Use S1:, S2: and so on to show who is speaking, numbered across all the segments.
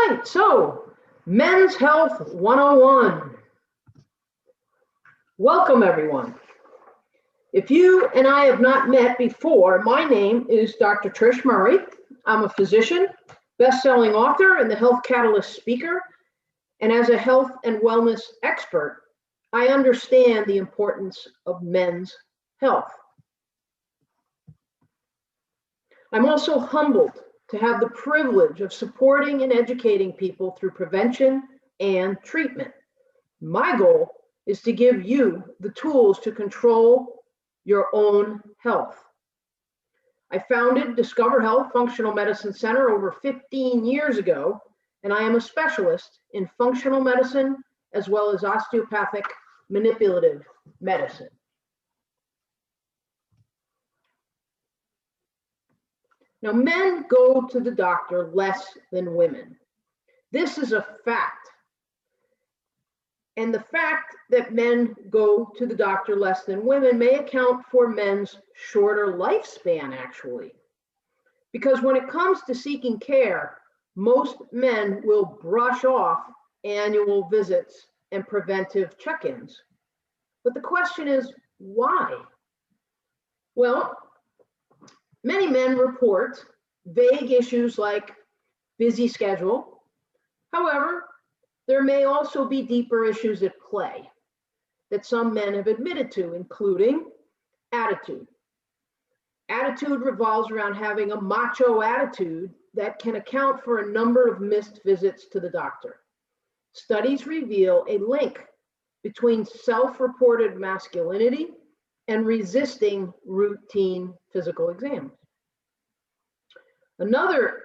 S1: right, so Men's Health 101. Welcome, everyone. If you and I have not met before, my name is Dr. Trish Murray. I'm a physician, best-selling author, and the Health Catalyst speaker. And as a health and wellness expert, I understand the importance of men's health. I'm also humbled to have the privilege of supporting and educating people through prevention and treatment. My goal is to give you the tools to control your own health. I founded Discover Health Functional Medicine Center over 15 years ago, and I am a specialist in functional medicine as well as osteopathic manipulative medicine. Now, men go to the doctor less than women. This is a fact. And the fact that men go to the doctor less than women may account for men's shorter lifespan, actually. Because when it comes to seeking care, most men will brush off annual visits and preventive check-ins. But the question is, why? Well, many men report vague issues like busy schedule. However, there may also be deeper issues at play that some men have admitted to, including attitude. Attitude revolves around having a macho attitude that can account for a number of missed visits to the doctor. Studies reveal a link between self-reported masculinity and resisting routine physical exams. Another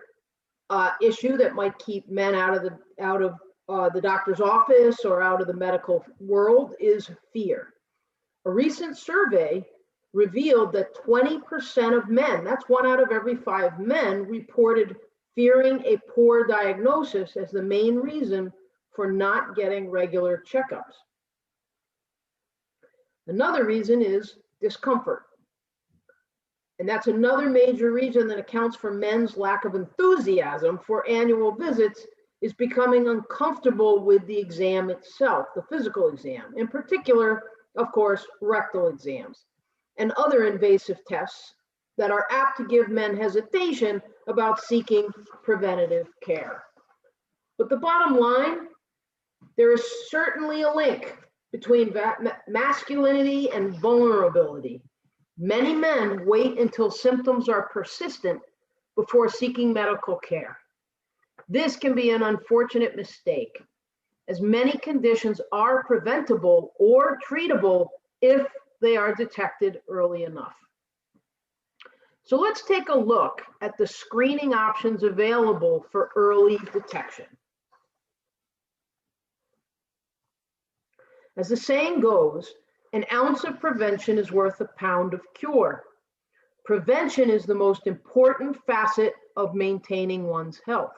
S1: issue that might keep men out of the doctor's office or out of the medical world is fear. A recent survey revealed that 20% of men, that's 1 out of every 5 men, reported fearing a poor diagnosis as the main reason for not getting regular checkups. Another reason is discomfort. And that's another major reason that accounts for men's lack of enthusiasm for annual visits, is becoming uncomfortable with the exam itself, the physical exam, in particular, of course, rectal exams and other invasive tests that are apt to give men hesitation about seeking preventative care. But the bottom line, there is certainly a link between masculinity and vulnerability. Many men wait until symptoms are persistent before seeking medical care. This can be an unfortunate mistake, as many conditions are preventable or treatable if they are detected early enough. So let's take a look at the screening options available for early detection. As the saying goes, an ounce of prevention is worth a pound of cure. Prevention is the most important facet of maintaining one's health.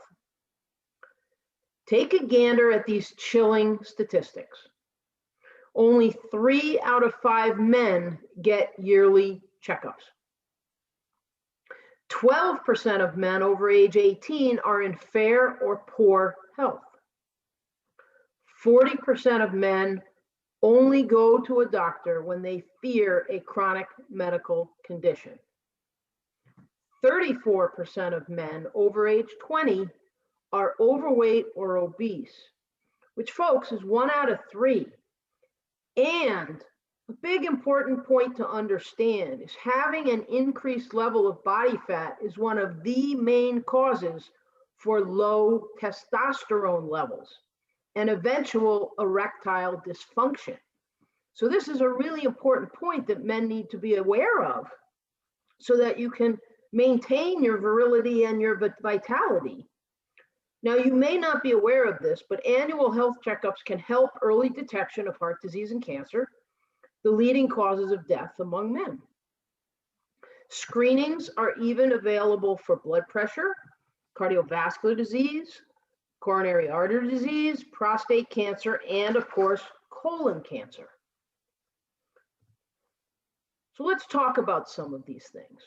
S1: Take a gander at these chilling statistics. Only 3 out of 5 men get yearly checkups. 12% of men over age 18 are in fair or poor health. 40% of men only go to a doctor when they fear a chronic medical condition. 34% of men over age 20 are overweight or obese, which, folks, is 1 out of 3. And a big important point to understand is having an increased level of body fat is one of the main causes for low testosterone levels and eventual erectile dysfunction. So this is a really important point that men need to be aware of so that you can maintain your virility and your vitality. Now, you may not be aware of this, but annual health checkups can help early detection of heart disease and cancer, the leading causes of death among men. Screenings are even available for blood pressure, cardiovascular disease, coronary artery disease, prostate cancer, and of course, colon cancer. So let's talk about some of these things.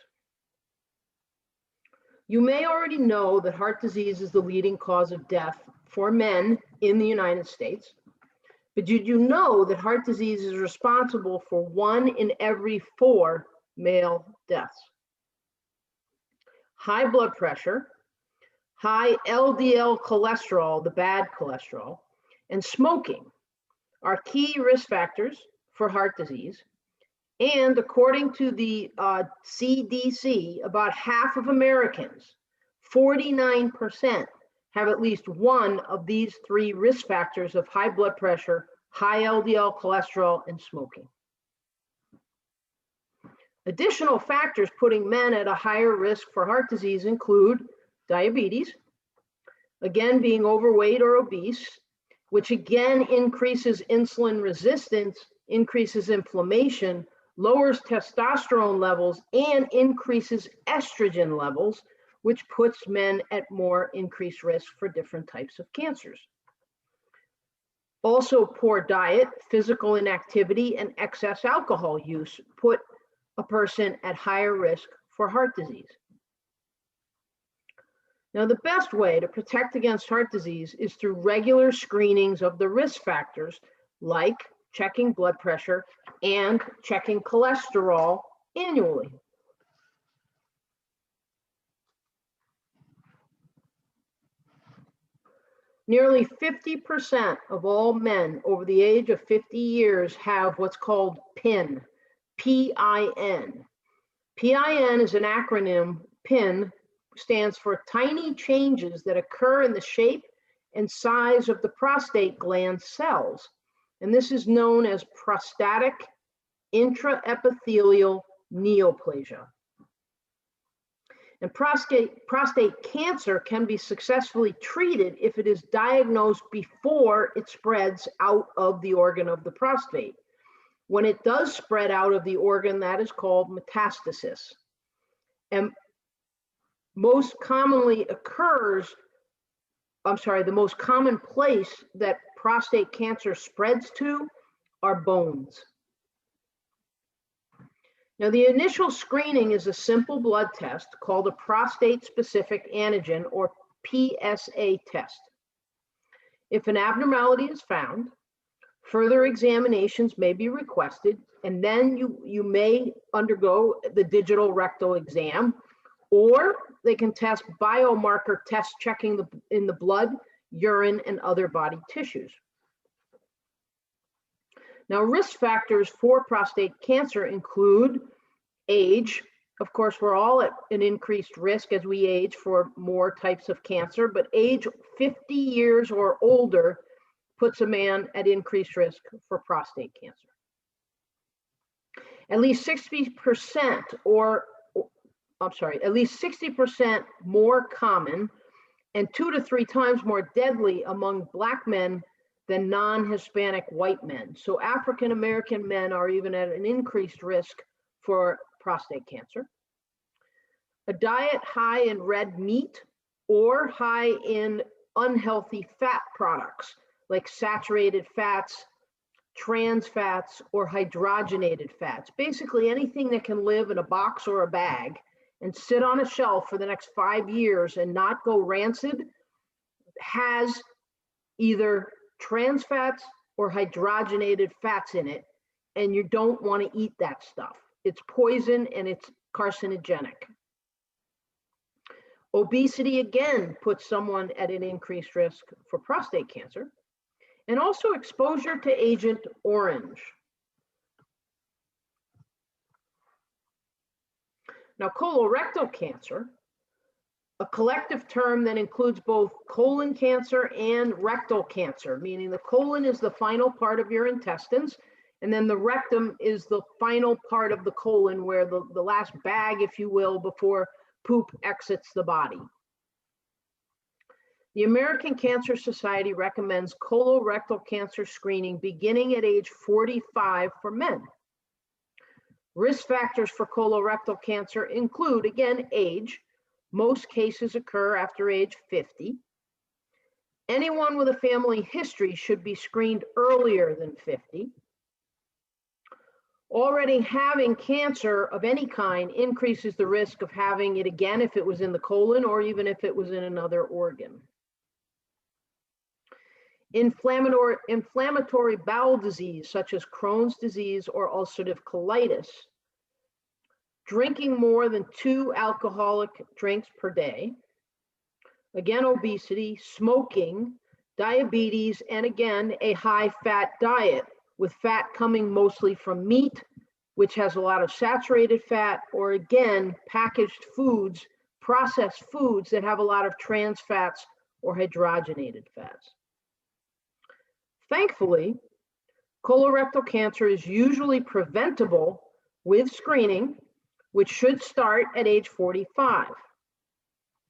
S1: You may already know that heart disease is the leading cause of death for men in the United States. But did you know that heart disease is responsible for 1 in every 4 male deaths? High blood pressure, high LDL cholesterol, the bad cholesterol, and smoking are key risk factors for heart disease. And according to the CDC, about half of Americans, 49%, have at least one of these 3 risk factors of high blood pressure, high LDL cholesterol, and smoking. Additional factors putting men at a higher risk for heart disease include diabetes, again being overweight or obese, which again increases insulin resistance, increases inflammation, lowers testosterone levels, and increases estrogen levels, which puts men at more increased risk for different types of cancers. Also, poor diet, physical inactivity, and excess alcohol use put a person at higher risk for heart disease. Now, the best way to protect against heart disease is through regular screenings of the risk factors, like checking blood pressure and checking cholesterol annually. Nearly 50% of all men over the age of 50 years have what's called PIN, P-I-N. P-I-N is an acronym. PIN stands for tiny changes that occur in the shape and size of the prostate gland cells. And this is known as prostatic intraepithelial neoplasia. And prostate cancer can be successfully treated if it is diagnosed before it spreads out of the organ of the prostate. When it does spread out of the organ, that is called metastasis. And the most common place that prostate cancer spreads to are bones. Now, the initial screening is a simple blood test called a prostate-specific antigen, or PSA test. If an abnormality is found, further examinations may be requested, and then you may undergo the digital rectal exam, or they can test biomarker tests checking in the blood, urine, and other body tissues. Now, risk factors for prostate cancer include age. Of course, we're all at an increased risk as we age for more types of cancer, but age 50 years or older puts a man at increased risk for prostate cancer. At least 60% at least 60% more common and 2 to 3 times more deadly among Black men than non-Hispanic white men. So African American men are even at an increased risk for prostate cancer. A diet high in red meat or high in unhealthy fat products like saturated fats, trans fats, or hydrogenated fats. Basically anything that can live in a box or a bag and sit on a shelf for the next 5 years and not go rancid has either trans fats or hydrogenated fats in it, and you don't want to eat that stuff. It's poison and it's carcinogenic. Obesity again puts someone at an increased risk for prostate cancer, and also exposure to Agent Orange. Now, colorectal cancer, a collective term that includes both colon cancer and rectal cancer, meaning the colon is the final part of your intestines, and then the rectum is the final part of the colon, where the last bag, if you will, before poop exits the body. The American Cancer Society recommends colorectal cancer screening beginning at age 45 for men. Risk factors for colorectal cancer include, again, age. Most cases occur after age 50. Anyone with a family history should be screened earlier than 50. Already having cancer of any kind increases the risk of having it again if it was in the colon or even if it was in another organ. Inflammatory bowel disease, such as Crohn's disease or ulcerative colitis, drinking more than 2 alcoholic drinks per day, again, obesity, smoking, diabetes, and again, a high-fat diet, with fat coming mostly from meat, which has a lot of saturated fat, or again, packaged foods, processed foods that have a lot of trans fats or hydrogenated fats. Thankfully, colorectal cancer is usually preventable with screening, which should start at age 45.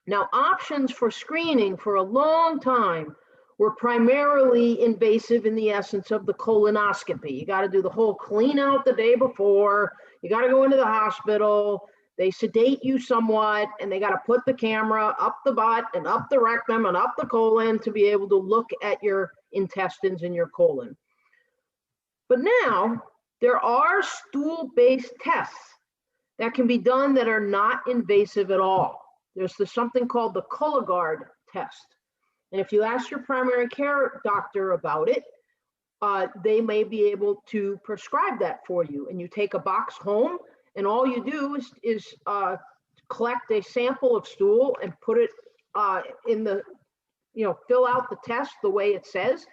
S1: Now, options for screening for a long time were primarily invasive in the essence of the colonoscopy. You got to do the whole clean out the day before, you got to go into the hospital, they sedate you somewhat, and they got to put the camera up the butt and up the rectum and up the colon to be able to look at your intestines and your colon. But now there are stool-based tests that can be done that are not invasive at all. There's something called the Cologuard test. And if you ask your primary care doctor about it, they may be able to prescribe that for you. And you take a box home, and all you do is collect a sample of stool and put it in the, fill out the test the way it says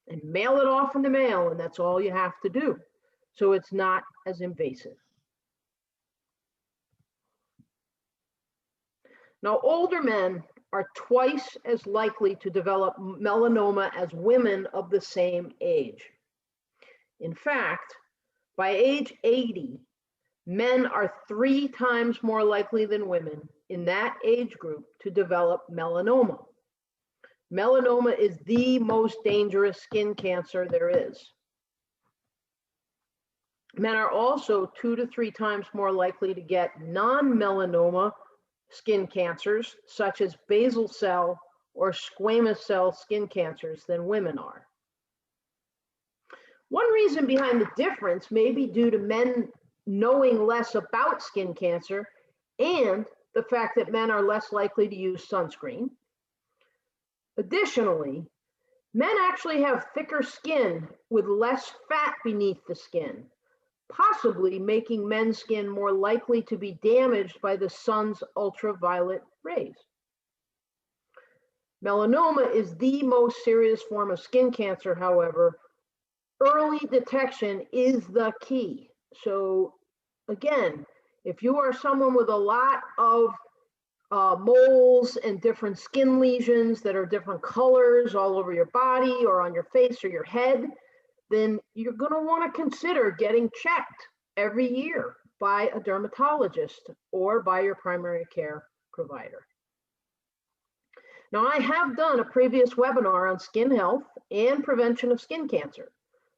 S1: and mail it off in the mail. And that's all you have to do. So it's not as invasive. Now, older men are twice as likely to develop melanoma as women of the same age. In fact, by age 80, men are 3 times more likely than women in that age group to develop melanoma. Melanoma is the most dangerous skin cancer there is. Men are also 2 to 3 times more likely to get non-melanoma skin cancers, such as basal cell or squamous cell skin cancers, than women are. One reason behind the difference may be due to men knowing less about skin cancer and the fact that men are less likely to use sunscreen. Additionally, men actually have thicker skin with less fat beneath the skin, possibly making men's skin more likely to be damaged by the sun's ultraviolet rays. Melanoma is the most serious form of skin cancer, however. Early detection is the key. So again, if you are someone with a lot of moles and different skin lesions that are different colors all over your body or on your face or your head, then you're going to want to consider getting checked every year by a dermatologist or by your primary care provider. Now, I have done a previous webinar on skin health and prevention of skin cancer.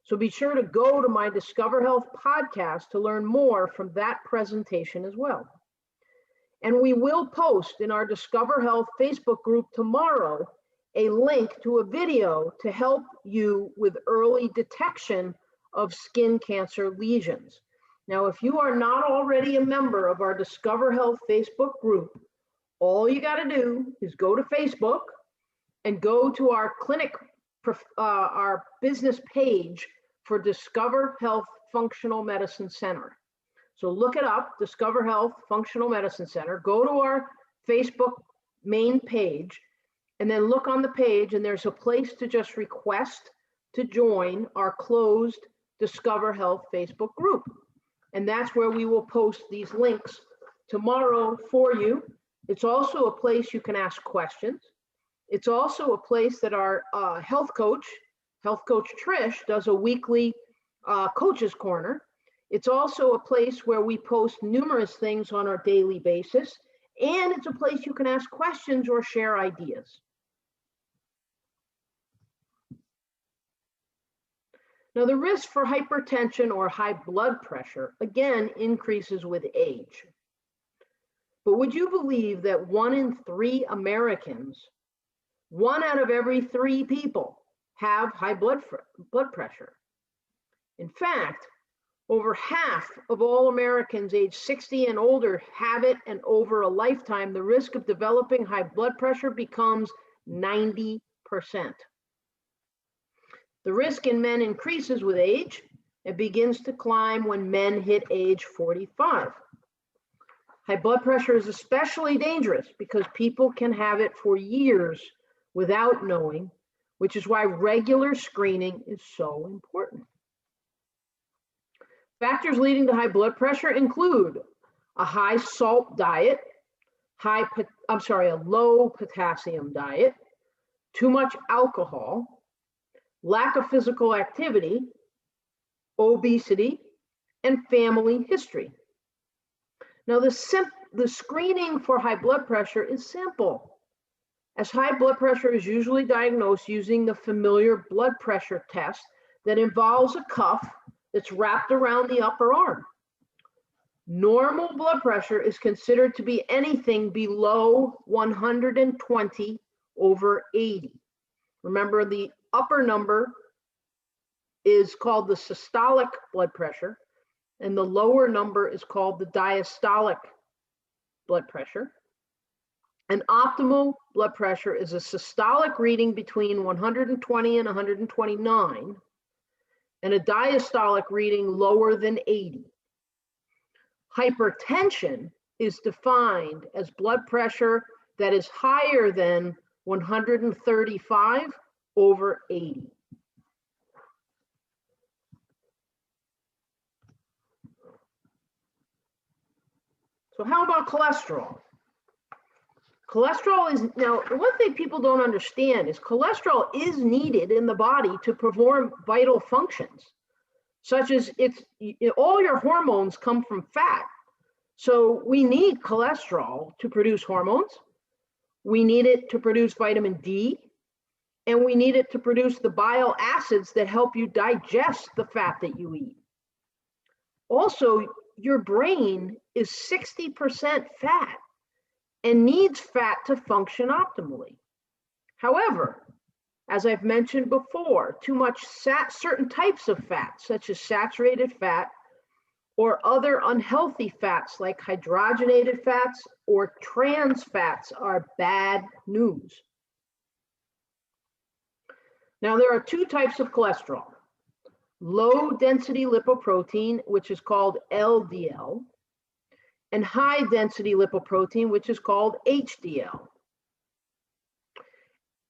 S1: So be sure to go to my Discover Health podcast to learn more from that presentation as well. And we will post in our Discover Health Facebook group tomorrow a link to a video to help you with early detection of skin cancer lesions. Now, if you are not already a member of our Discover Health Facebook group, all you got to do is go to Facebook and go to our our business page for Discover Health Functional Medicine Center. So look it up, Discover Health Functional Medicine Center. Go to our Facebook main page, and then look on the page, and there's a place to just request to join our closed Discover Health Facebook group. And that's where we will post these links tomorrow for you. It's also a place you can ask questions. It's also a place that our health coach Trish, does a weekly Coach's Corner. It's also a place where we post numerous things on our daily basis. And it's a place you can ask questions or share ideas. Now, the risk for hypertension or high blood pressure, again, increases with age. But would you believe that 1 in 3 Americans, 1 out of every 3 people, have high blood pressure? In fact, Over half of all Americans age 60 and older have it, and over a lifetime, the risk of developing high blood pressure becomes 90%. The risk in men increases with age. It begins to climb when men hit age 45. High blood pressure is especially dangerous because people can have it for years without knowing, which is why regular screening is so important. Factors leading to high blood pressure include a high salt diet, a low potassium diet, too much alcohol, lack of physical activity, obesity, and family history. Now, the screening for high blood pressure is simple, as high blood pressure is usually diagnosed using the familiar blood pressure test that involves a cuff that's wrapped around the upper arm. Normal blood pressure is considered to be anything below 120/80. Remember, the upper number is called the systolic blood pressure, and the lower number is called the diastolic blood pressure. An optimal blood pressure is a systolic reading between 120 and 129, and a diastolic reading lower than 80. Hypertension is defined as blood pressure that is higher than 135/80. So how about cholesterol? Cholesterol is, now, one thing people don't understand is cholesterol is needed in the body to perform vital functions, such as all your hormones come from fat. So we need cholesterol to produce hormones. We need it to produce vitamin D, and we need it to produce the bile acids that help you digest the fat that you eat. Also, your brain is 60% fat and needs fat to function optimally. However, as I've mentioned before, too much certain types of fat, such as saturated fat or other unhealthy fats like hydrogenated fats or trans fats, are bad news. Now, there are two types of cholesterol: low density lipoprotein, which is called LDL, and high density lipoprotein, which is called HDL.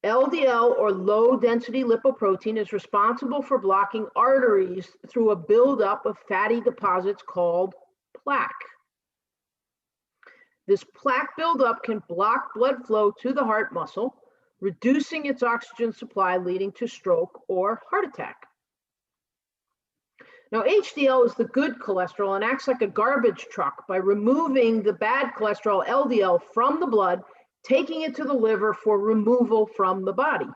S1: LDL, or low density lipoprotein, is responsible for blocking arteries through a buildup of fatty deposits called plaque. This plaque buildup can block blood flow to the heart muscle, reducing its oxygen supply, leading to stroke or heart attack. Now, HDL is the good cholesterol and acts like a garbage truck by removing the bad cholesterol, LDL, from the blood, taking it to the liver for removal from the body.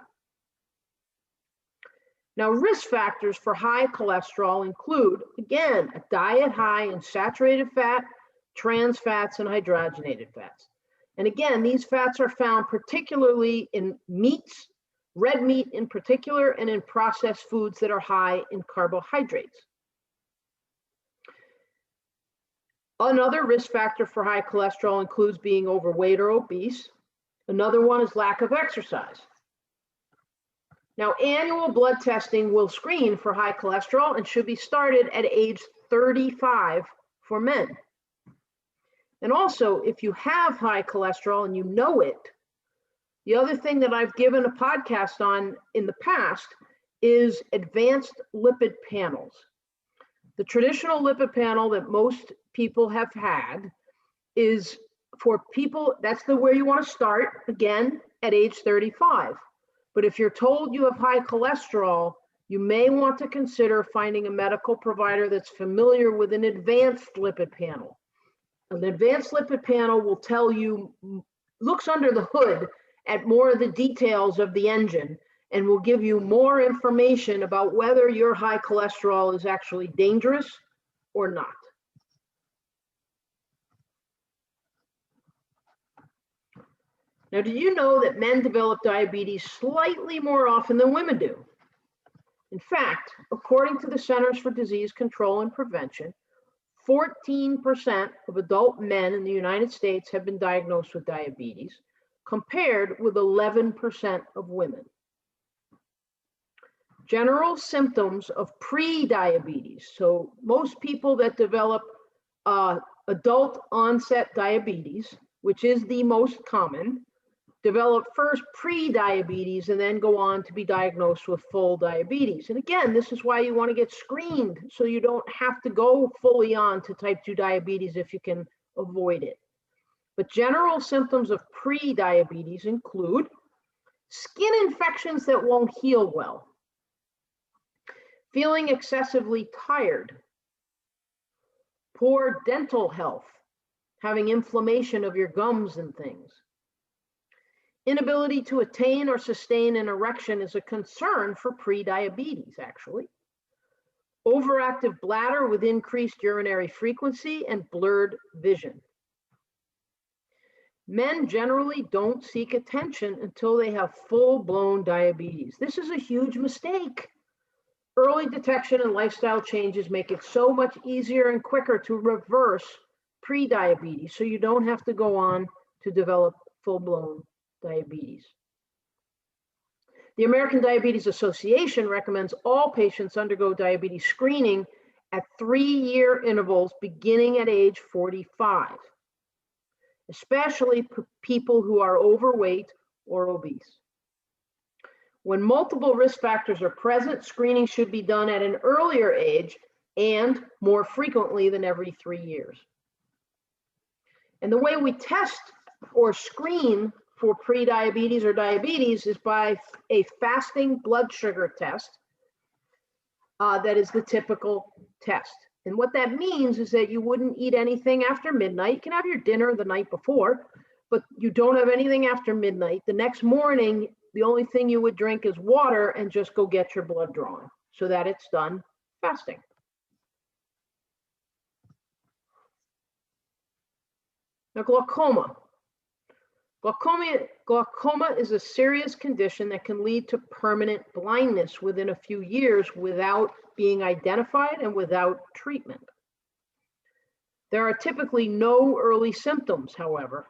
S1: Now, risk factors for high cholesterol include, again, a diet high in saturated fat, trans fats, and hydrogenated fats. And again, these fats are found particularly in meats, red meat in particular, and in processed foods that are high in carbohydrates. Another risk factor for high cholesterol includes being overweight or obese. Another one is lack of exercise. Now, annual blood testing will screen for high cholesterol and should be started at age 35 for men. And also, if you have high cholesterol and you know it, the other thing that I've given a podcast on in the past is advanced lipid panels. The traditional lipid panel that most people have had is for people, that's where you want to start, again, at age 35. But if you're told you have high cholesterol, you may want to consider finding a medical provider that's familiar with an advanced lipid panel. An advanced lipid panel will tell you, looks under the hood at more of the details of the engine, and will give you more information about whether your high cholesterol is actually dangerous or not. Now, did you know that men develop diabetes slightly more often than women do? In fact, according to the Centers for Disease Control and Prevention, 14% of adult men in the United States have been diagnosed with diabetes, compared with 11% of women. General symptoms of pre-diabetes. So most people that develop adult onset diabetes, which is the most common, develop first pre-diabetes and then go on to be diagnosed with full diabetes. And again, this is why you want to get screened, so you don't have to go fully on to type 2 diabetes if you can avoid it. But general symptoms of pre-diabetes include skin infections that won't heal well, feeling excessively tired, poor dental health, having inflammation of your gums and things. Inability to attain or sustain an erection is a concern for pre-diabetes, actually. Overactive bladder with increased urinary frequency and blurred vision. Men generally don't seek attention until they have full-blown diabetes. This is a huge mistake. Early detection and lifestyle changes make it so much easier and quicker to reverse pre-diabetes, so you don't have to go on to develop full-blown diabetes. The American Diabetes Association recommends all patients undergo diabetes screening at 3-year intervals beginning at age 45, especially people who are overweight or obese. When multiple risk factors are present, screening should be done at an earlier age and more frequently than every 3 years. And the way we test or screen for pre-diabetes or diabetes is by a fasting blood sugar test that is the typical test. And what that means is that you wouldn't eat anything after midnight. You can have your dinner the night before, but you don't have anything after midnight. The next morning, the only thing you would drink is water and just go get your blood drawn so that it's done fasting. Now, glaucoma. Glaucoma is a serious condition that can lead to permanent blindness within a few years without being identified and without treatment. There are typically no early symptoms, however.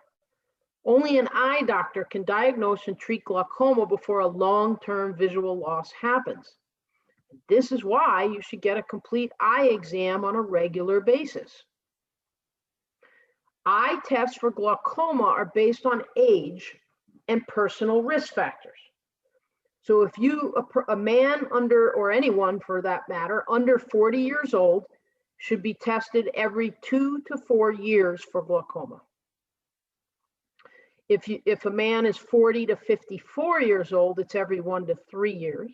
S1: Only an eye doctor can diagnose and treat glaucoma before a long-term visual loss happens. This is why you should get a complete eye exam on a regular basis. Eye tests for glaucoma are based on age and personal risk factors. So if a man under, or anyone for that matter, under 40 years old should be tested every 2 to 4 years for glaucoma. If a man is 40 to 54 years old, it's every 1 to 3 years.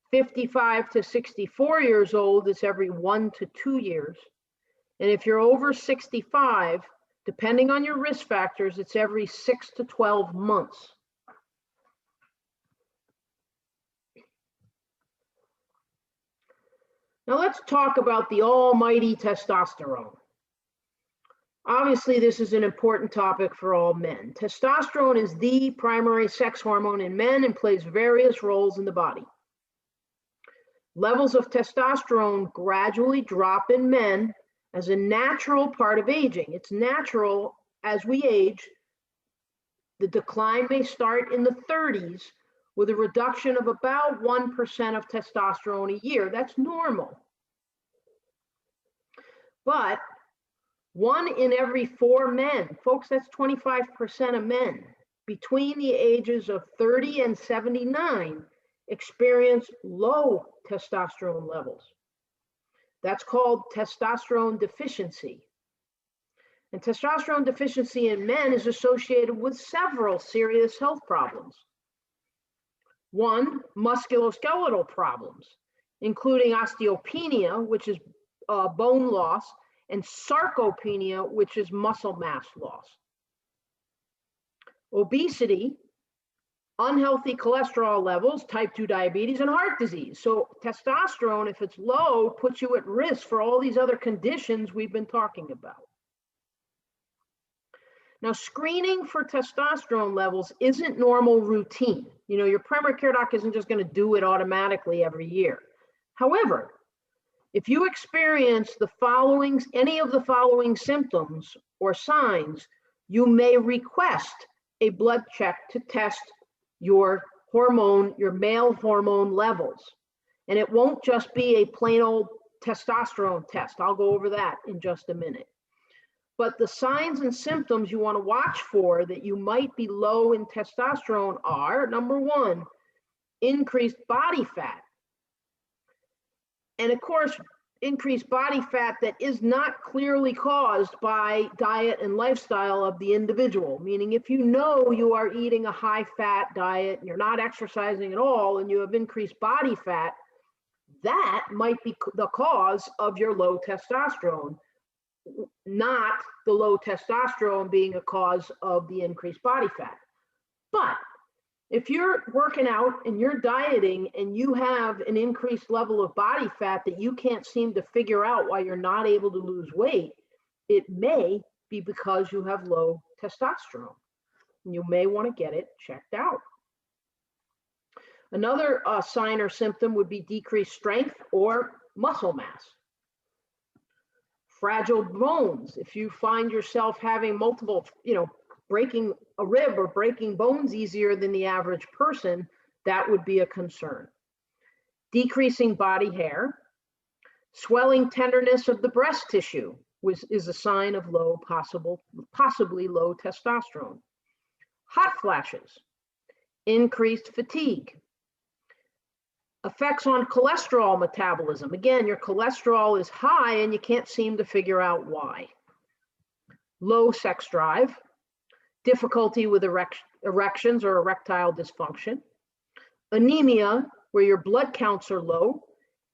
S1: 55 to 64 years old, it's every 1 to 2 years. And if you're over 65, depending on your risk factors, it's every 6 to 12 months. Now let's talk about the almighty testosterone. Obviously, this is an important topic for all men. Testosterone is the primary sex hormone in men and plays various roles in the body. Levels of testosterone gradually drop in men as a natural part of aging. It's natural as we age. The decline may start in the 30s with a reduction of about 1% of testosterone a year. That's normal. But 1 in every 4 men, folks, that's 25% of men, between the ages of 30 and 79 experience low testosterone levels. That's called testosterone deficiency. And testosterone deficiency in men is associated with several serious health problems. 1, musculoskeletal problems, including osteopenia, which is bone loss, and sarcopenia, which is muscle mass loss. Obesity, unhealthy cholesterol levels, type 2 diabetes, and heart disease. So testosterone, if it's low, puts you at risk for all these other conditions we've been talking about. Now, screening for testosterone levels isn't normal routine. You know, your primary care doc isn't just going to do it automatically every year. However, if you experience any of the following symptoms or signs, you may request a blood check to test your male hormone levels. And it won't just be a plain old testosterone test. I'll go over that in just a minute. But the signs and symptoms you want to watch for that you might be low in testosterone are, number one, increased body fat. And of course, increased body fat that is not clearly caused by diet and lifestyle of the individual. Meaning, if you know you are eating a high-fat diet and you're not exercising at all and you have increased body fat, that might be the cause of your low testosterone, not the low testosterone being a cause of the increased body fat. But if you're working out and you're dieting and you have an increased level of body fat that you can't seem to figure out why you're not able to lose weight, it may be because you have low testosterone. And you may want to get it checked out. Another sign or symptom would be decreased strength or muscle mass. Fragile bones. If you find yourself having multiple, breaking a rib or breaking bones easier than the average person, that would be a concern. Decreasing body hair, swelling tenderness of the breast tissue is a sign of possibly low testosterone. Hot flashes, increased fatigue, effects on cholesterol metabolism. Again, your cholesterol is high and you can't seem to figure out why. Low sex drive, difficulty with erections or erectile dysfunction, anemia, where your blood counts are low,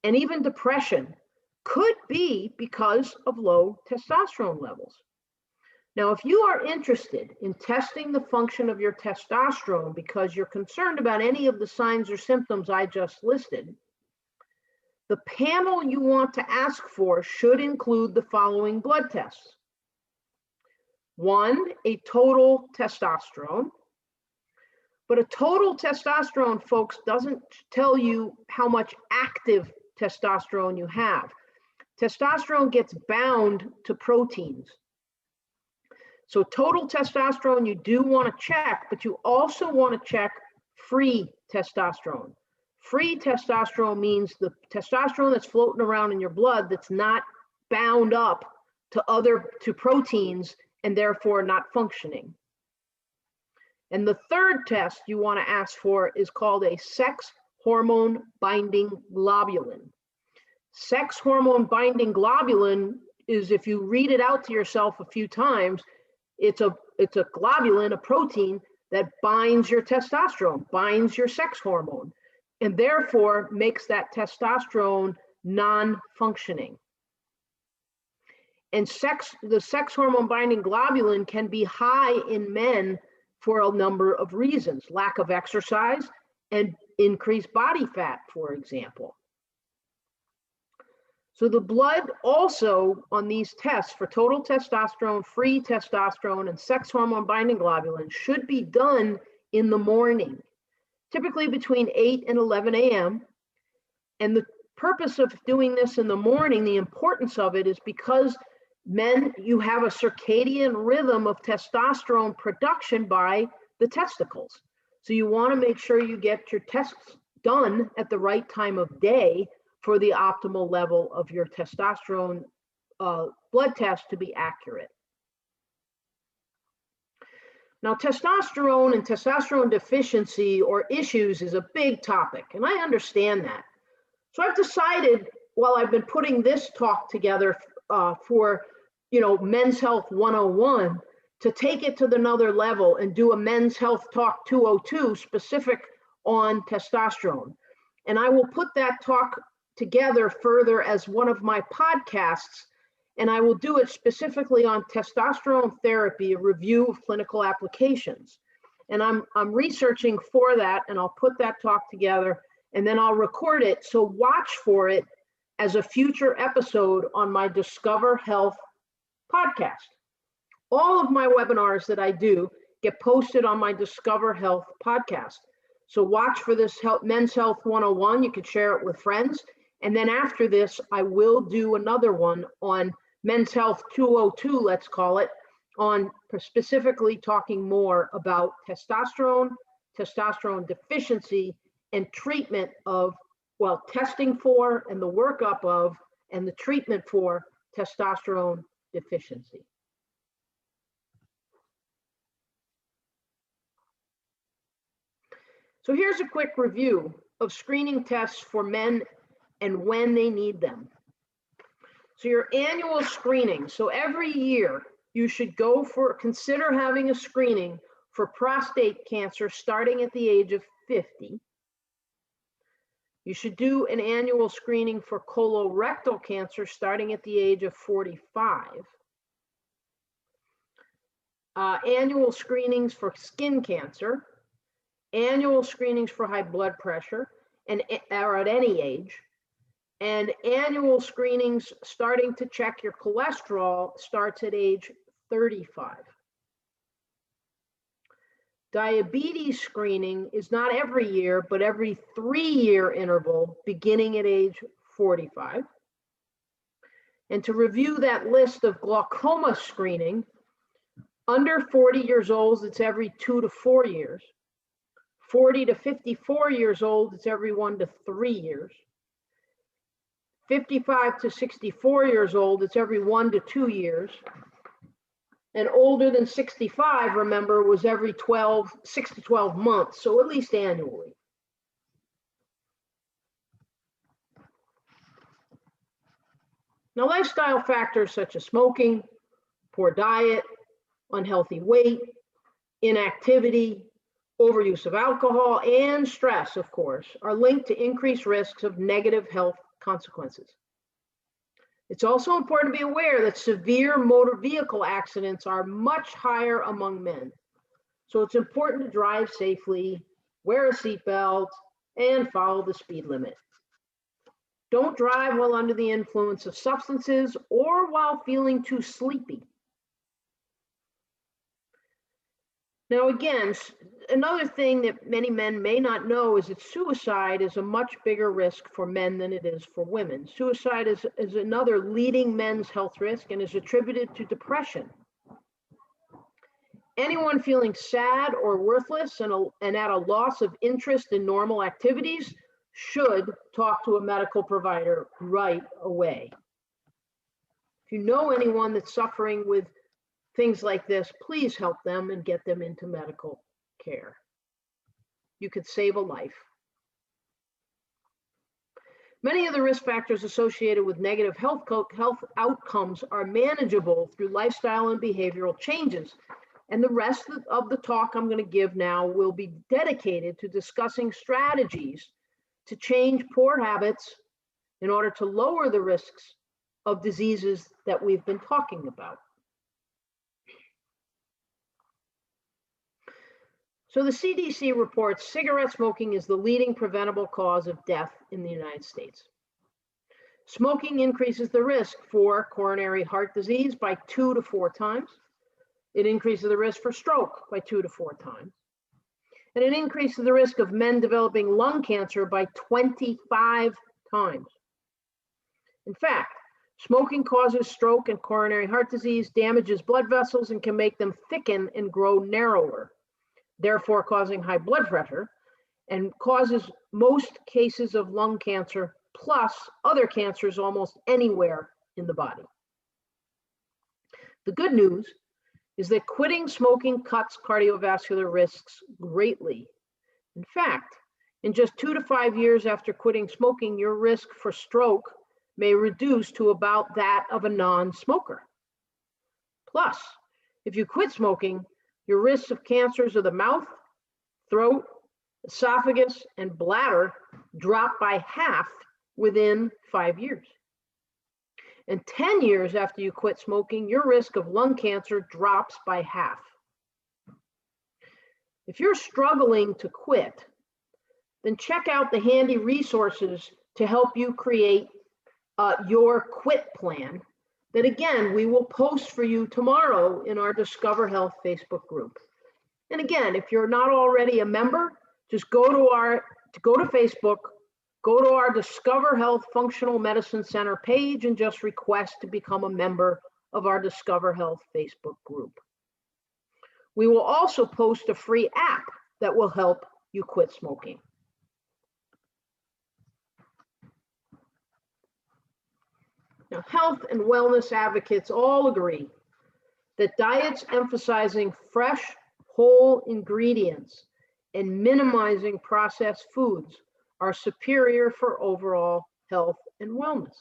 S1: and even depression could be because of low testosterone levels. Now, if you are interested in testing the function of your testosterone because you're concerned about any of the signs or symptoms I just listed, the panel you want to ask for should include the following blood tests. One, a total testosterone. But a total testosterone, folks, doesn't tell you how much active testosterone you have. Testosterone gets bound to proteins. So total testosterone you do want to check, but you also want to check free testosterone. Free testosterone means the testosterone that's floating around in your blood that's not bound up to proteins and therefore not functioning. And the third test you want to ask for is called a sex hormone binding globulin. Sex hormone binding globulin is, if you read it out to yourself a few times, it's a globulin, a protein that binds your testosterone, binds your sex hormone, and therefore makes that testosterone non-functioning. And the sex hormone binding globulin can be high in men for a number of reasons: lack of exercise and increased body fat, for example. So the blood also on these tests for total testosterone, free testosterone, and sex hormone binding globulin should be done in the morning, typically between 8 and 11 a.m. And the purpose of doing this in the morning, the importance of it, is because men, you have a circadian rhythm of testosterone production by the testicles. So you want to make sure you get your tests done at the right time of day for the optimal level of your testosterone blood test to be accurate. Now, testosterone and testosterone deficiency or issues is a big topic, and I understand that. So I've decided, while I've been putting this talk together for Men's Health 101, to take it to another level and do a Men's Health Talk 202 specific on testosterone. And I will put that talk together further as one of my podcasts, and I will do it specifically on testosterone therapy, a review of clinical applications. And I'm researching for that, and I'll put that talk together, and then I'll record it. So watch for it as a future episode on my Discover Health podcast. All of my webinars that I do get posted on my Discover Health podcast. So watch for this Men's Health 101. You could share it with friends. And then after this, I will do another one on Men's Health 202, let's call it, on specifically talking more about testosterone, testosterone deficiency, and treatment of, well, testing for and the workup of and the treatment for testosterone deficiency. So here's a quick review of screening tests for men and when they need them. So your annual screening. So every year you should consider having a screening for prostate cancer starting at the age of 50. You should do an annual screening for colorectal cancer starting at the age of 45. Annual screenings for skin cancer, annual screenings for high blood pressure, and are at any age, and annual screenings starting to check your cholesterol starts at age 35. Diabetes screening is not every year, but every 3-year interval beginning at age 45. And to review that list of glaucoma screening, under 40 years old, it's every 2 to 4 years. 40 to 54 years old, it's every 1 to 3 years. 55 to 64 years old, it's every 1 to 2 years. And older than 65, remember, was every 6 to 12 months, so at least annually. Now, lifestyle factors such as smoking, poor diet, unhealthy weight, inactivity, overuse of alcohol, and stress, of course, are linked to increased risks of negative health consequences. It's also important to be aware that severe motor vehicle accidents are much higher among men. So it's important to drive safely, wear a seatbelt, and follow the speed limit. Don't drive while under the influence of substances or while feeling too sleepy. Now, again, another thing that many men may not know is that suicide is a much bigger risk for men than it is for women. Suicide is another leading men's health risk and is attributed to depression. Anyone feeling sad or worthless and at a loss of interest in normal activities should talk to a medical provider right away. If you know anyone that's suffering with things like this, please help them and get them into medical care. You could save a life. Many of the risk factors associated with negative health outcomes are manageable through lifestyle and behavioral changes. And the rest of the talk I'm going to give now will be dedicated to discussing strategies to change poor habits in order to lower the risks of diseases that we've been talking about. So the CDC reports cigarette smoking is the leading preventable cause of death in the United States. Smoking increases the risk for coronary heart disease by 2 to 4 times. It increases the risk for stroke by 2 to 4 times. And it increases the risk of men developing lung cancer by 25 times. In fact, smoking causes stroke and coronary heart disease, damages blood vessels, and can make them thicken and grow narrower, therefore causing high blood pressure, and causes most cases of lung cancer plus other cancers almost anywhere in the body. The good news is that quitting smoking cuts cardiovascular risks greatly. In fact, in just 2 to 5 years after quitting smoking, your risk for stroke may reduce to about that of a non-smoker. Plus, if you quit smoking, your risks of cancers of the mouth, throat, esophagus, and bladder drop by half within 5 years. And 10 years after you quit smoking, your risk of lung cancer drops by half. If you're struggling to quit, then check out the handy resources to help you create your quit plan And again, we will post for you tomorrow in our Discover Health Facebook group. And again, if you're not already a member, just go to Facebook, go to our Discover Health Functional Medicine Center page and just request to become a member of our Discover Health Facebook group. We will also post a free app that will help you quit smoking. Now, health and wellness advocates all agree that diets emphasizing fresh, whole ingredients and minimizing processed foods are superior for overall health and wellness.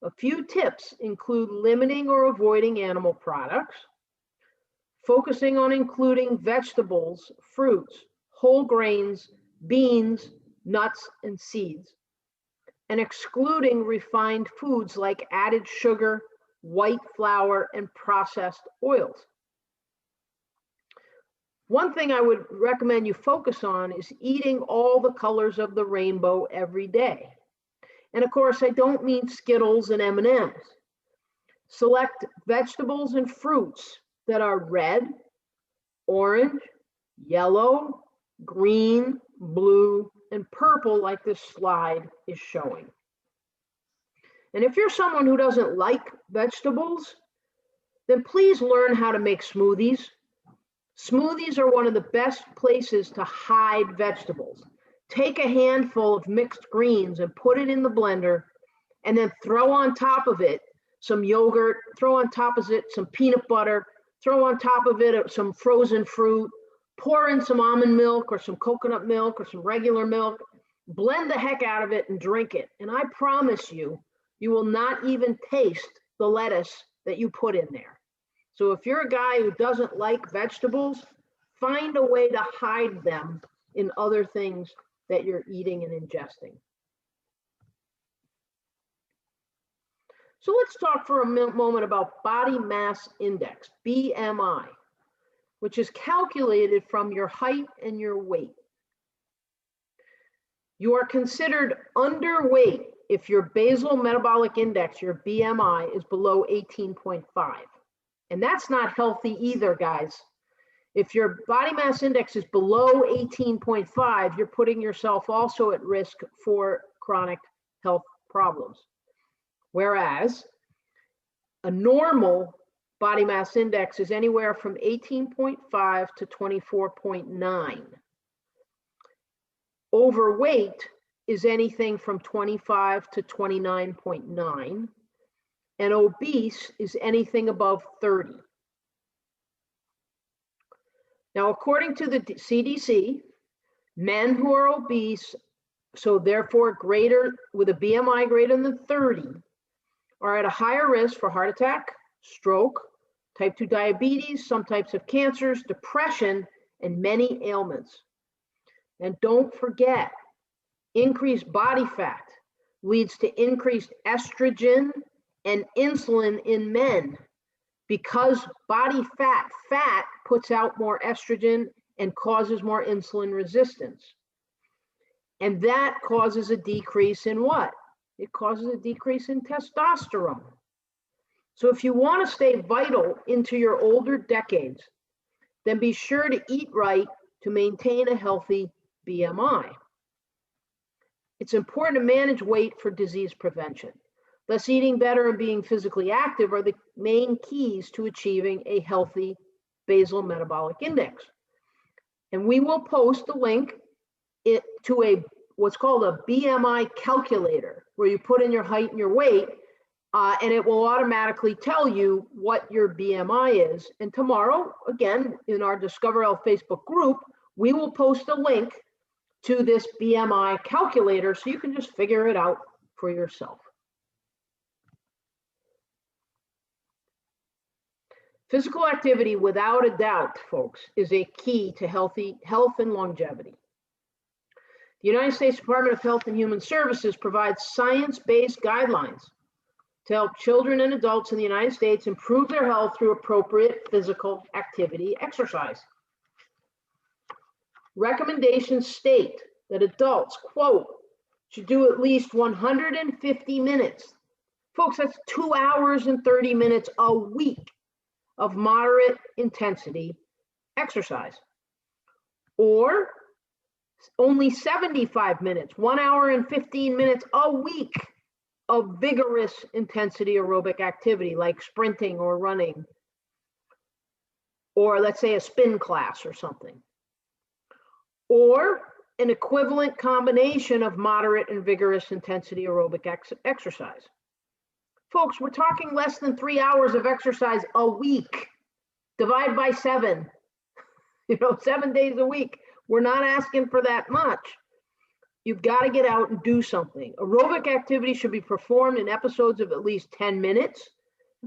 S1: A few tips include limiting or avoiding animal products, focusing on including vegetables, fruits, whole grains, beans, nuts, and seeds, and excluding refined foods like added sugar, white flour, and processed oils. One thing I would recommend you focus on is eating all the colors of the rainbow every day. And of course, I don't mean Skittles and M&Ms. Select vegetables and fruits that are red, orange, yellow, green, blue, and purple like this slide is showing. And if you're someone who doesn't like vegetables, then please learn how to make smoothies. Smoothies are one of the best places to hide vegetables. Take a handful of mixed greens and put it in the blender, and then throw on top of it some yogurt, throw on top of it some peanut butter, throw on top of it some frozen fruit, pour in some almond milk or some coconut milk or some regular milk, blend the heck out of it and drink it. And I promise you, you will not even taste the lettuce that you put in there. So if you're a guy who doesn't like vegetables, find a way to hide them in other things that you're eating and ingesting. So let's talk for a moment about body mass index, BMI, which is calculated from your height and your weight. You are considered underweight if your basal metabolic index, your BMI, is below 18.5. And that's not healthy either, guys. If your body mass index is below 18.5, you're putting yourself also at risk for chronic health problems. Whereas a normal body mass index is anywhere from 18.5 to 24.9. Overweight is anything from 25 to 29.9. And obese is anything above 30. Now, according to the CDC, men who are obese, so therefore with a BMI greater than 30, are at a higher risk for heart attack, stroke, type 2 diabetes, some types of cancers, depression, and many ailments. And don't forget, increased body fat leads to increased estrogen and insulin in men, because body fat puts out more estrogen and causes more insulin resistance. And that causes a decrease in what? It causes a decrease in testosterone. So if you want to stay vital into your older decades, then be sure to eat right to maintain a healthy BMI. It's important to manage weight for disease prevention. Thus, eating better and being physically active are the main keys to achieving a healthy basal metabolic index. And we will post a link to what's called a BMI calculator, where you put in your height and your weight, and it will automatically tell you what your BMI is. And tomorrow, again, in our Discover Health Facebook group, we will post a link to this BMI calculator so you can just figure it out for yourself. Physical activity, without a doubt, folks, is a key to health and longevity. The United States Department of Health and Human Services provides science-based guidelines to help children and adults in the United States improve their health through appropriate physical activity exercise. Recommendations state that adults, quote, should do at least 150 minutes Folks, that's 2 hours and 30 minutes a week of moderate intensity exercise. Or only 75 minutes, 1 hour and 15 minutes a week of vigorous intensity aerobic activity like sprinting or running, or let's say a spin class or something. Or an equivalent combination of moderate and vigorous intensity aerobic exercise. Folks, we're talking less than 3 hours of exercise a week. Divide by 7, 7 days a week. We're not asking for that much. You've got to get out and do something. Aerobic activity should be performed in episodes of at least 10 minutes.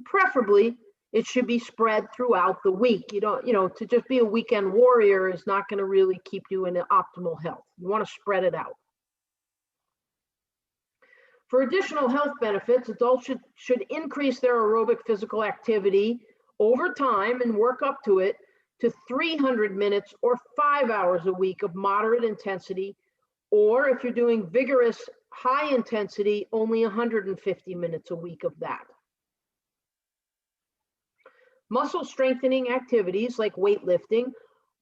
S1: Preferably, it should be spread throughout the week. To just be a weekend warrior is not going to really keep you in optimal health. You want to spread it out. For additional health benefits, adults should increase their aerobic physical activity over time and work up to it to 300 minutes or 5 hours a week of moderate intensity, or if you're doing vigorous high intensity, only 150 minutes a week of that. Muscle strengthening activities like weightlifting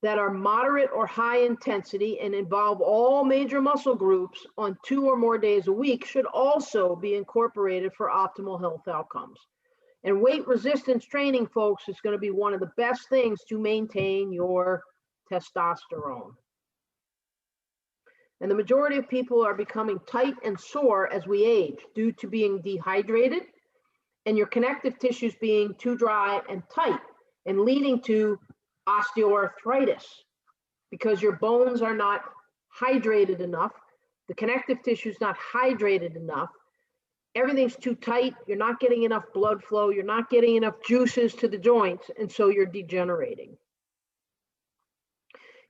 S1: that are moderate or high intensity and involve all major muscle groups on 2 or more days a week should also be incorporated for optimal health outcomes. And weight resistance training, folks, is going to be one of the best things to maintain your testosterone. And the majority of people are becoming tight and sore as we age due to being dehydrated and your connective tissues being too dry and tight and leading to osteoarthritis because your bones are not hydrated enough, the connective tissue is not hydrated enough, everything's too tight, you're not getting enough blood flow, you're not getting enough juices to the joints, and so you're degenerating.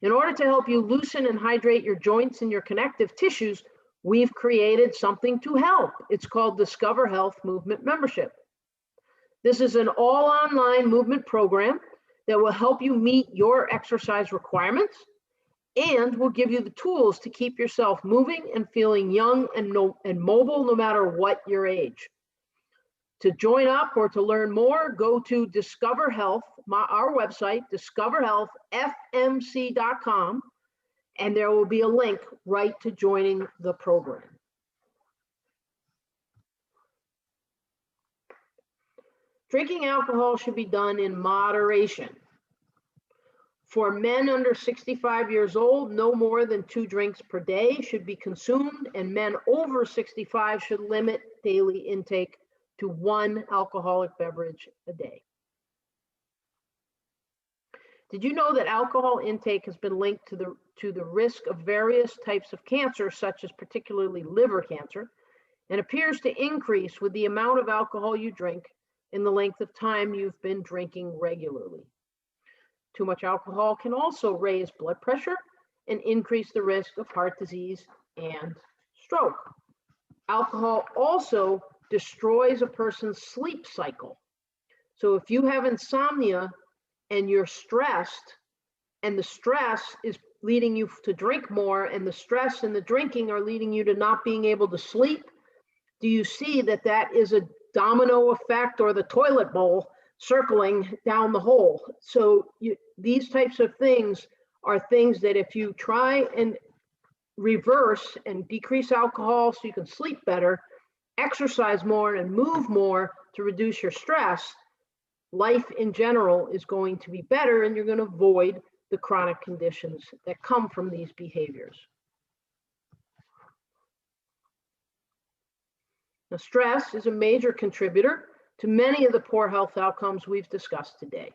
S1: In order to help you loosen and hydrate your joints and your connective tissues, we've created something to help. It's called Discover Health Movement Membership. This is an all-online movement program that will help you meet your exercise requirements and will give you the tools to keep yourself moving and feeling young and mobile no matter what your age. To join up or to learn more, go to Discover Health, our website, discoverhealthfmc.com, and there will be a link right to joining the program. Drinking alcohol should be done in moderation. For men under 65 years old, no more than 2 drinks per day should be consumed, and men over 65 should limit daily intake to 1 alcoholic beverage a day. Did you know that alcohol intake has been linked to the risk of various types of cancer, such as particularly liver cancer, and appears to increase with the amount of alcohol you drink in the length of time you've been drinking regularly? Too much alcohol can also raise blood pressure and increase the risk of heart disease and stroke. Alcohol also destroys a person's sleep cycle. So if you have insomnia and you're stressed, and the stress is leading you to drink more, and the stress and the drinking are leading you to not being able to sleep, do you see that that is a domino effect, or the toilet bowl circling down the hole? So these types of things are things that if you try and reverse and decrease alcohol so you can sleep better, exercise more and move more to reduce your stress, life in general is going to be better, and you're going to avoid the chronic conditions that come from these behaviors. Now, stress is a major contributor to many of the poor health outcomes we've discussed today.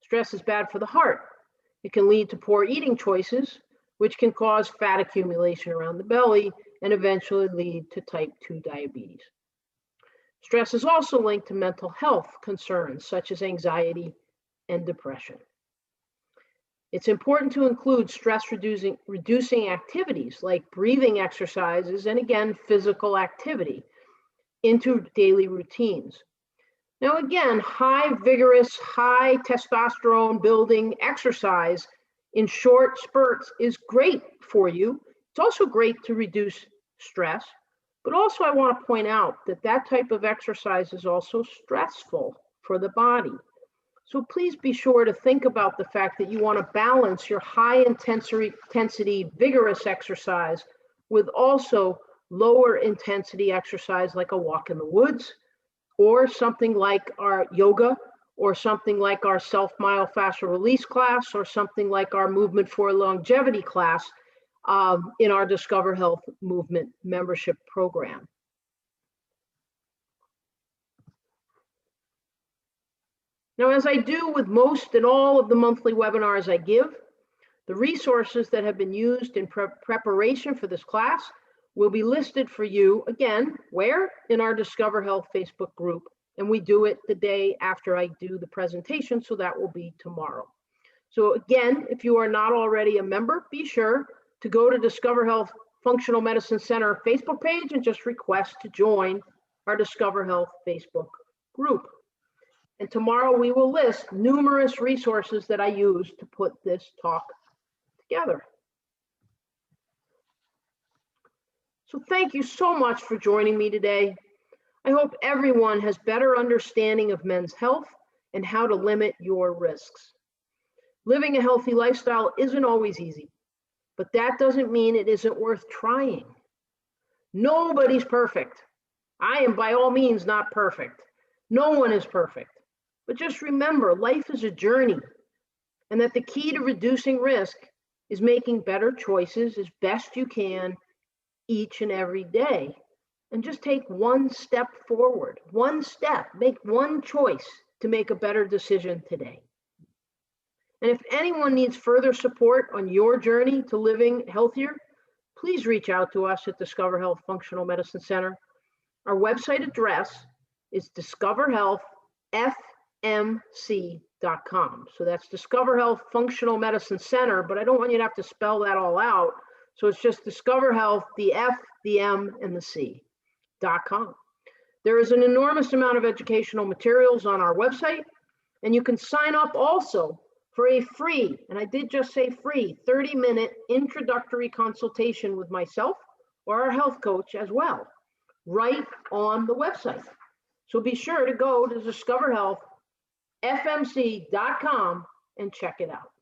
S1: Stress is bad for the heart. It can lead to poor eating choices, which can cause fat accumulation around the belly and eventually lead to type 2 diabetes. Stress is also linked to mental health concerns such as anxiety and depression. It's important to include stress-reducing activities like breathing exercises and, again, physical activity into daily routines. Now, again, high vigorous, high testosterone building exercise in short spurts is great for you. It's also great to reduce stress, But also I want to point out that that type of exercise is also stressful for the body. So please be sure to think about the fact that you want to balance your high intensity, vigorous exercise with also lower intensity exercise like a walk in the woods, or something like our yoga, or something like our self-myofascial release class, or something like our movement for longevity class in our Discover Health Movement membership program. Now, as I do with most and all of the monthly webinars I give, the resources that have been used in preparation for this class will be listed for you again, where? In our Discover Health Facebook group. And we do it the day after I do the presentation, so that will be tomorrow. So again, if you are not already a member, be sure to go to Discover Health Functional Medicine Center Facebook page and just request to join our Discover Health Facebook group. And tomorrow we will list numerous resources that I use to put this talk together. So thank you so much for joining me today. I hope everyone has better understanding of men's health and how to limit your risks. Living a healthy lifestyle isn't always easy, but that doesn't mean it isn't worth trying. Nobody's perfect. I am by all means not perfect. No one is perfect. But just remember, life is a journey, and that the key to reducing risk is making better choices as best you can each and every day. And just take one step forward, one step, make one choice to make a better decision today. And if anyone needs further support on your journey to living healthier, please reach out to us at Discover Health Functional Medicine Center. Our website address is discoverhealthfmc.com. So that's Discover Health Functional Medicine Center, but I don't want you to have to spell that all out. So it's just Discover Health, the F, the M, and the C.com. There is an enormous amount of educational materials on our website, and you can sign up also for a free, and I did just say free, 30-minute introductory consultation with myself or our health coach as well, right on the website. So be sure to go to discoverhealthfmc.com and check it out.